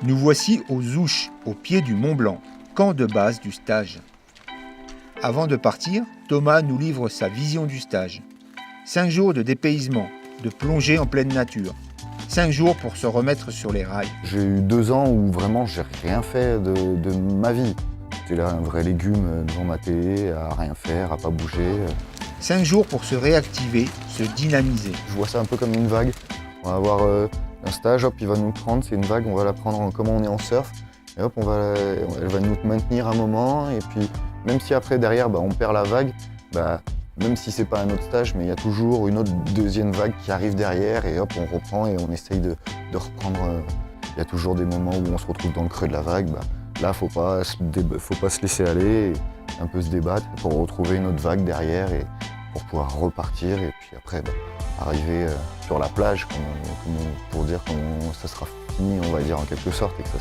Nous voici aux Ouches, au pied du Mont Blanc, camp de base du stage. Avant de partir, Thomas nous livre sa vision du stage. 5 jours de dépaysement, de plongée en pleine nature. 5 jours pour se remettre sur les rails. J'ai eu 2 ans où vraiment j'ai rien fait de ma vie. J'étais là un vrai légume devant ma télé, à rien faire, à pas bouger. 5 jours pour se réactiver, se dynamiser. Je vois ça un peu comme une vague. On va avoir un stage, hop, il va nous prendre, c'est une vague, on va la prendre comme on est en surf. Et hop, elle va nous maintenir un moment. Et puis, même si après, derrière, on perd la vague, même si c'est pas un autre stage, mais il y a toujours une autre deuxième vague qui arrive derrière. Et hop, on reprend et on essaye de reprendre. Il y a toujours des moments où on se retrouve dans le creux de la vague. Là, faut pas se laisser aller, et un peu se débattre pour retrouver une autre vague derrière et pour pouvoir repartir. Et puis après, arriver sur la plage pour dire quand ça sera fini, on va dire en quelque sorte, et que ça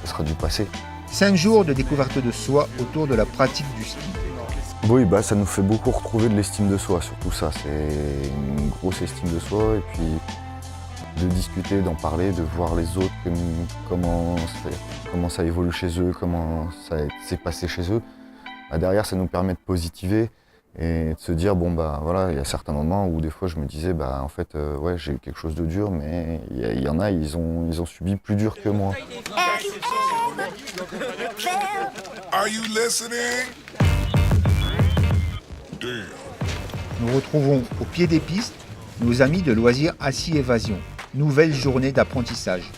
sera du passé. 5 jours de découverte de soi autour de la pratique du ski. Oui, ça nous fait beaucoup retrouver de l'estime de soi, surtout ça. C'est une grosse estime de soi, et puis de discuter, d'en parler, de voir les autres, comment ça évolue chez eux, comment ça s'est passé chez eux. Derrière, ça nous permet de positiver et de se dire, voilà, il y a certains moments où des fois je me disais, en fait, ouais, j'ai eu quelque chose de dur, mais il y en a, ils ont subi plus dur que moi. Are you listening? Damn. Nous retrouvons au pied des pistes nos amis de loisirs Assis Évasion. Nouvelle journée d'apprentissage.